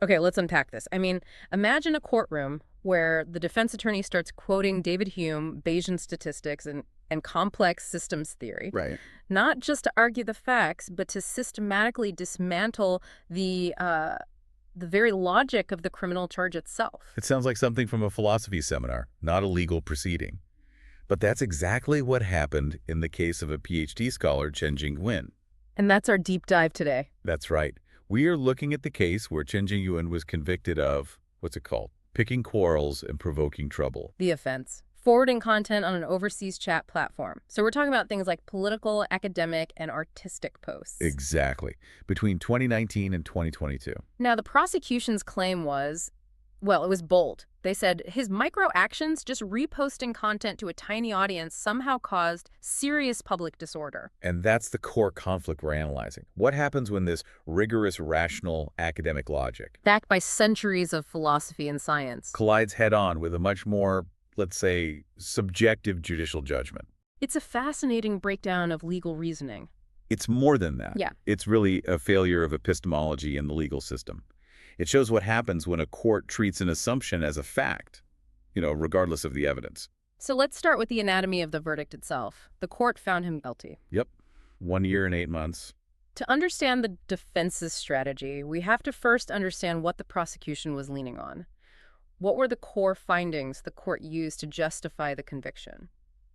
Okay, let's unpack this. I mean, imagine a courtroom where the defense attorney starts quoting David Hume, Bayesian statistics, and complex systems theory, Right. not just to argue the facts, but to systematically dismantle the very logic of the criminal charge itself. It sounds like something from a philosophy seminar, not a legal proceeding. But that's exactly what happened in the case of a PhD scholar, Chen Jingyuan. And that's our deep dive today. That's right. We are looking at the case where Chen Jingyuan was convicted of, what's it called? Picking quarrels and provoking trouble. The offense. Forwarding content on an overseas chat platform. So we're talking about things like political, academic, and artistic posts. Exactly. Between 2019 and 2022. Now, the prosecution's claim was, well, it was bold. They said his micro actions, just reposting content to a tiny audience, somehow caused serious public disorder. And that's the core conflict we're analyzing. What happens when this rigorous, rational academic logic Backed by centuries of philosophy and science. collides head-on with a much more, let's say, subjective judicial judgment? It's a fascinating breakdown of legal reasoning. It's more than that. Yeah. It's really a failure of epistemology in the legal system. It shows what happens when a court treats an assumption as a fact, regardless of the evidence. So let's start with the anatomy of the verdict itself. The court found him guilty. Yep. 1 year and 8 months. To understand the defense's strategy, we have to first understand what the prosecution was leaning on. What were the core findings the court used to justify the conviction?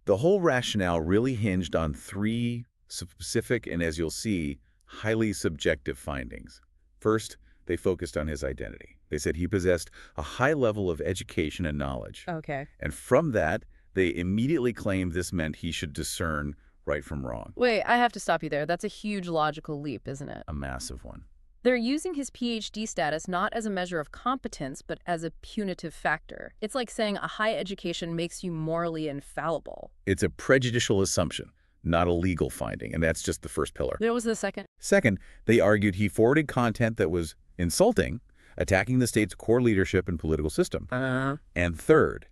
The whole rationale really hinged on 3 specific and, as you'll see, highly subjective findings. First, they focused on his identity. They said he possessed a high level of education and knowledge. Okay. And from that, they immediately claimed this meant he should discern right from wrong. Wait, I have to stop you there. That's a huge logical leap, isn't it? A massive one. They're using his PhD status not as a measure of competence, but as a punitive factor. It's like saying a high education makes you morally infallible. It's a prejudicial assumption, not a legal finding, and that's just the first pillar. What was the second? Second, they argued he forwarded content that was insulting, attacking the state's core leadership and political system. And third,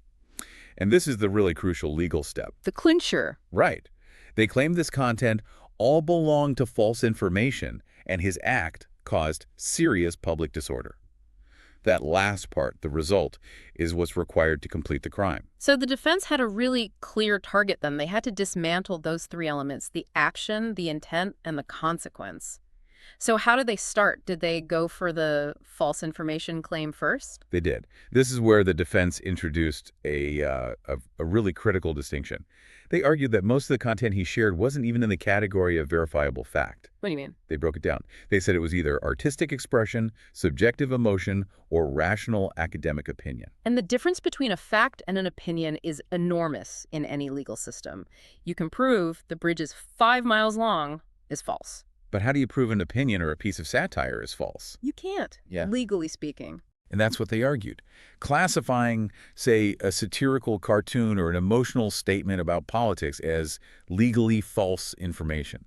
and this is the really crucial legal step. The clincher. Right. They claimed this content all belonged to false information, and his act caused serious public disorder. That last part, the result, is what's required to complete the crime. So the defense had a really clear target then. They had to dismantle those 3 elements, the action, the intent, and the consequence. So how did they start? Did they go for the false information claim first? They did. This is where the defense introduced a really critical distinction. They argued that most of the content he shared wasn't even in the category of verifiable fact. What do you mean? They broke it down. They said it was either artistic expression, subjective emotion, or rational academic opinion. And the difference between a fact and an opinion is enormous in any legal system. You can prove the bridge is 5 miles long is false. But how do you prove an opinion or a piece of satire is false? You can't, legally speaking. And that's what they argued. Classifying, say, a satirical cartoon or an emotional statement about politics as legally false information.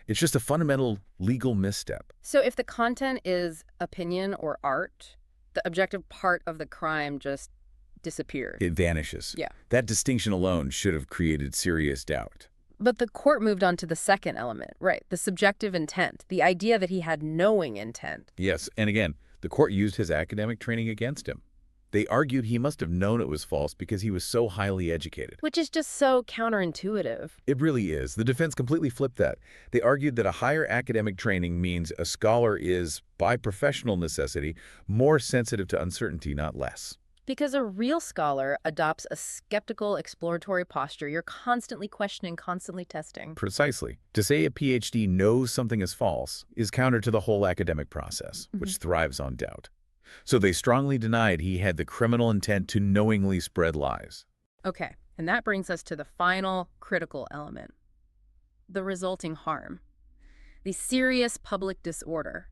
It's just a fundamental legal misstep. So if the content is opinion or art, the objective part of the crime just disappears. It vanishes. Yeah. That distinction alone should have created serious doubt. But the court moved on to the second element, right? The subjective intent, the idea that he had knowing intent. Yes, and again, the court used his academic training against him. They argued he must have known it was false because he was so highly educated. Which is just so counterintuitive. It really is. The defense completely flipped that. They argued that a higher academic training means a scholar is, by professional necessity, more sensitive to uncertainty, not less. Because a real scholar adopts a skeptical, exploratory posture. You're constantly questioning, constantly testing. Precisely. To say a PhD knows something is false is counter to the whole academic process, which thrives on doubt. So they strongly denied he had the criminal intent to knowingly spread lies. Okay, and that brings us to the final critical element. The resulting harm. The serious public disorder.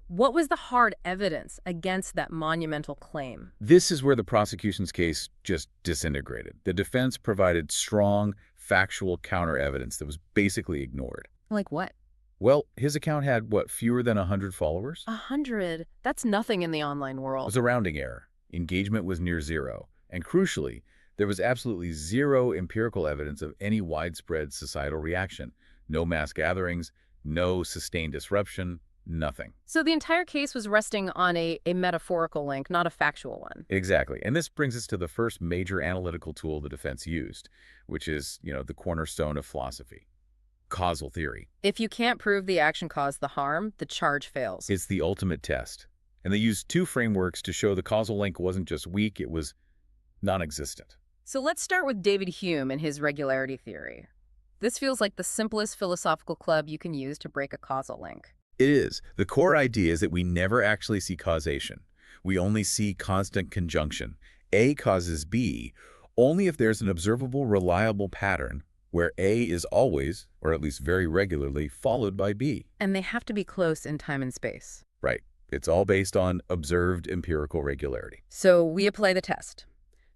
What was the hard evidence against that monumental claim? This is where the prosecution's case just disintegrated. The defense provided strong, factual counter-evidence that was basically ignored. Like what? Well, his account had, fewer than 100 followers? 100? That's nothing in the online It world. was a rounding error. Engagement was near zero. And crucially, there was absolutely zero empirical evidence of any widespread societal reaction. No mass gatherings, no sustained disruption, Nothing. So the entire case was resting on a metaphorical link, not a factual one. Exactly. And this brings us to the first major analytical tool the defense used, which is, the cornerstone of philosophy, causal theory. If you can't prove the action caused the harm, the charge fails. It's the ultimate test. And they used two frameworks to show the causal link wasn't just weak, it was non-existent. So let's start with David Hume and his regularity theory. This feels like the simplest philosophical club you can use to break a causal link. It is. The core idea is that we never actually see causation. We only see constant conjunction. A causes B only if there's an observable, reliable pattern where A is always, or at least very regularly, followed by B. And they have to be close in time and space. Right. It's all based on observed empirical regularity. So we apply the test.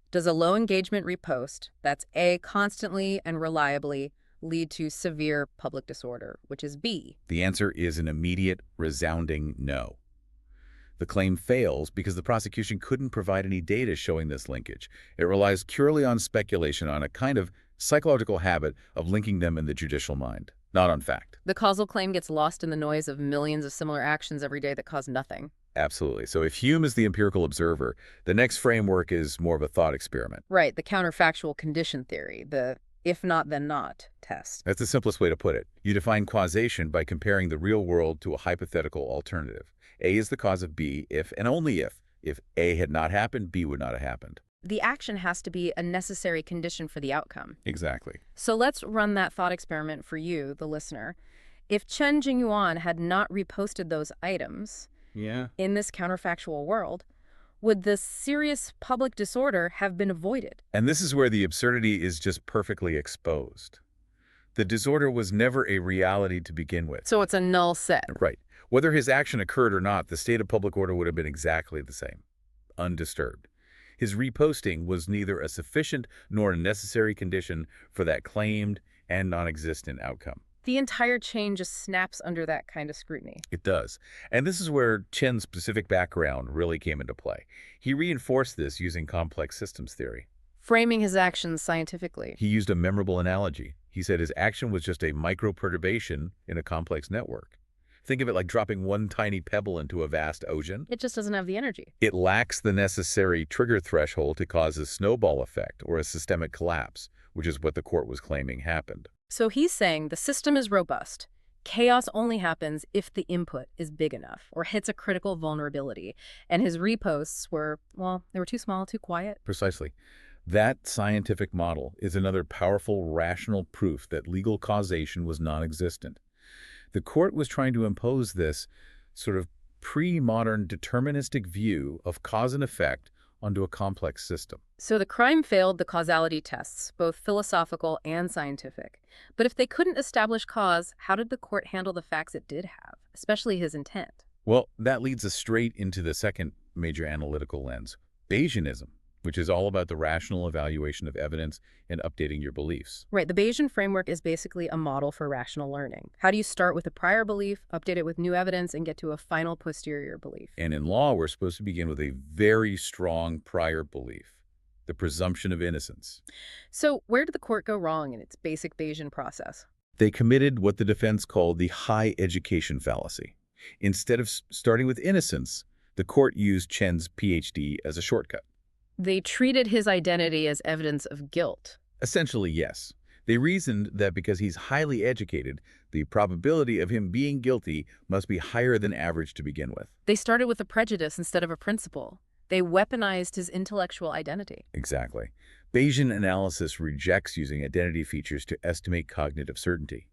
Does a low engagement repost, that's A, constantly and reliably, lead to severe public disorder, which is B? The answer is an immediate, resounding no. The claim fails because the prosecution couldn't provide any data showing this linkage. It relies purely on speculation, on a kind of psychological habit of linking them in the judicial mind, not on fact. The causal claim gets lost in the noise of millions of similar actions every day that cause nothing. Absolutely. So if Hume is the empirical observer, the next framework is more of a thought experiment. Right, the counterfactual condition theory, the if not, then not test. That's the simplest way to put it. You define causation by comparing the real world to a hypothetical alternative. A is the cause of B if and only if. If A had not happened, B would not have happened. The action has to be a necessary condition for the outcome. Exactly. So let's run that thought experiment for you, the listener. If Chen Jingyuan had not reposted those items in this counterfactual world, would the serious public disorder have been avoided? And this is where the absurdity is just perfectly exposed. The disorder was never a reality to begin with. So it's a null set. Right. Whether his action occurred or not, the state of public order would have been exactly the same, undisturbed. His reposting was neither a sufficient nor a necessary condition for that claimed and non-existent outcome. The entire chain just snaps under that kind of scrutiny. It does. And this is where Chen's specific background really came into play. He reinforced this using complex systems theory. Framing his actions scientifically. He used a memorable analogy. He said his action was just a micro-perturbation in a complex network. Think of it like dropping one tiny pebble into a vast ocean. It just doesn't have the energy. It lacks the necessary trigger threshold to cause a snowball effect or a systemic collapse, which is what the court was claiming happened. So he's saying the system is robust. Chaos only happens if the input is big enough or hits a critical vulnerability. And his reposts were, well, they were too small, too quiet. Precisely. That scientific model is another powerful rational proof that legal causation was non-existent. The court was trying to impose this sort of pre-modern deterministic view of cause and effect onto a complex system. So the crime failed the causality tests, both philosophical and scientific. But if they couldn't establish cause, how did the court handle the facts it did have, especially his intent? Well, that leads us straight into the second major analytical lens, Bayesianism, which is all about the rational evaluation of evidence and updating your beliefs. Right, the Bayesian framework is basically a model for rational learning. How do you start with a prior belief, update it with new evidence, and get to a final posterior belief? And in law, we're supposed to begin with a very strong prior belief, the presumption of innocence. So where did the court go wrong in its basic Bayesian process? They committed what the defense called the high education fallacy. Instead of starting with innocence, the court used Chen's PhD as a shortcut. They treated his identity as evidence of guilt. Essentially, yes. They reasoned that because he's highly educated, the probability of him being guilty must be higher than average to begin with. They started with a prejudice instead of a principle. They weaponized his intellectual identity. Exactly. Bayesian analysis rejects using identity features to estimate cognitive certainty.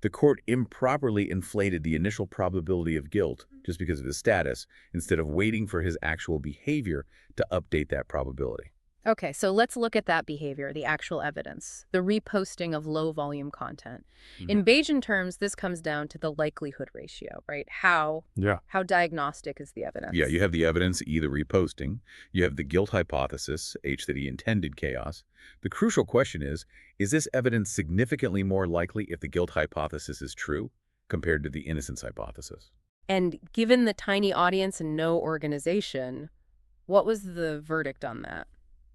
The court improperly inflated the initial probability of guilt just because of his status, instead of waiting for his actual behavior to update that probability. Okay, so let's look at that behavior, the actual evidence, the reposting of low-volume content. In Bayesian terms, this comes down to the likelihood ratio, right? How diagnostic is the evidence? Yeah, you have the evidence, E, the reposting. You have the guilt hypothesis, H, that he intended chaos. The crucial question is this evidence significantly more likely if the guilt hypothesis is true compared to the innocence hypothesis? And given the tiny audience and no organization, what was the verdict on that?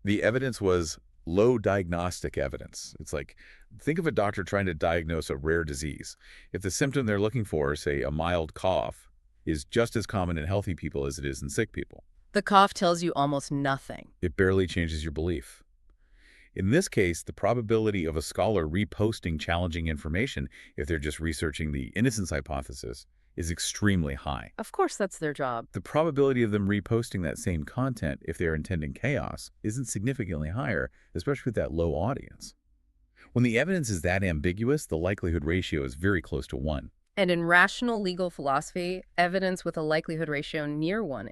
The evidence was low diagnostic evidence. It's like, think of a doctor trying to diagnose a rare disease. If the symptom they're looking for is, say, a mild cough, is just as common in healthy people as it is in sick people. The cough tells you almost nothing. It barely changes your belief. In this case, the probability of a scholar reposting challenging information if they're just researching the innocence hypothesis is extremely high. Of course, that's their job. The probability of them reposting that same content if they're intending chaos isn't significantly higher, especially with that low audience. When the evidence is that ambiguous, the likelihood ratio is very close to 1. And in rational legal philosophy, evidence with a likelihood ratio near 1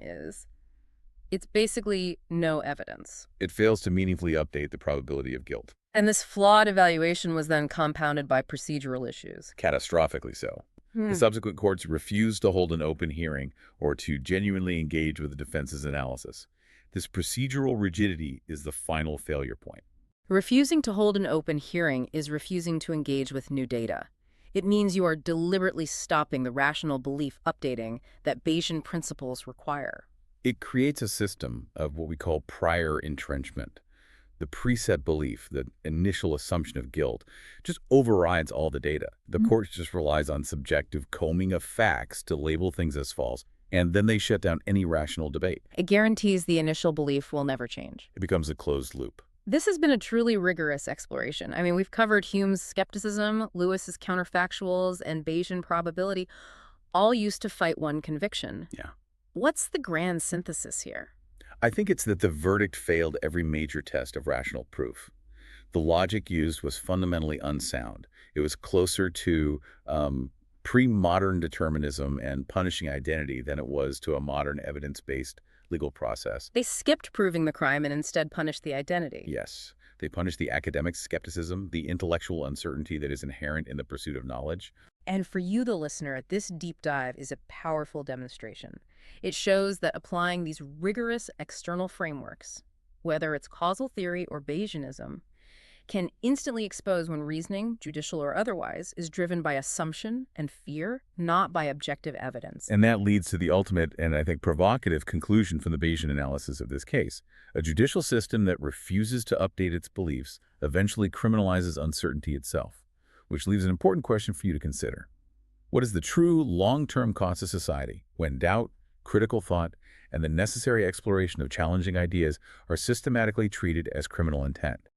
it's basically no evidence. It fails to meaningfully update the probability of guilt. And this flawed evaluation was then compounded by procedural issues. Catastrophically so. The subsequent courts refused to hold an open hearing or to genuinely engage with the defense's analysis. This procedural rigidity is the final failure point. Refusing to hold an open hearing is refusing to engage with new data. It means you are deliberately stopping the rational belief updating that Bayesian principles require. It creates a system of what we call prior entrenchment. The preset belief, the initial assumption of guilt, just overrides all the data. The court just relies on subjective combing of facts to label things as false, and then they shut down any rational debate. It guarantees the initial belief will never change. It becomes a closed loop. This has been a truly rigorous exploration. I mean, we've covered Hume's skepticism, Lewis's counterfactuals, and Bayesian probability, all used to fight one conviction. Yeah. What's the grand synthesis here? I think it's that the verdict failed every major test of rational proof. The logic used was fundamentally unsound. It was closer to pre-modern determinism and punishing identity than it was to a modern evidence-based legal process. They skipped proving the crime and instead punished the identity. Yes. They punished the academic skepticism, the intellectual uncertainty that is inherent in the pursuit of knowledge. And for you, the listener, this deep dive is a powerful demonstration. It shows that applying these rigorous external frameworks, whether it's causal theory or Bayesianism, can instantly expose when reasoning, judicial or otherwise, is driven by assumption and fear, not by objective evidence. And that leads to the ultimate and, I think, provocative conclusion from the Bayesian analysis of this case. A judicial system that refuses to update its beliefs eventually criminalizes uncertainty itself, which leaves an important question for you to consider. What is the true long-term cost to society when doubt, critical thought, and the necessary exploration of challenging ideas are systematically treated as criminal intent?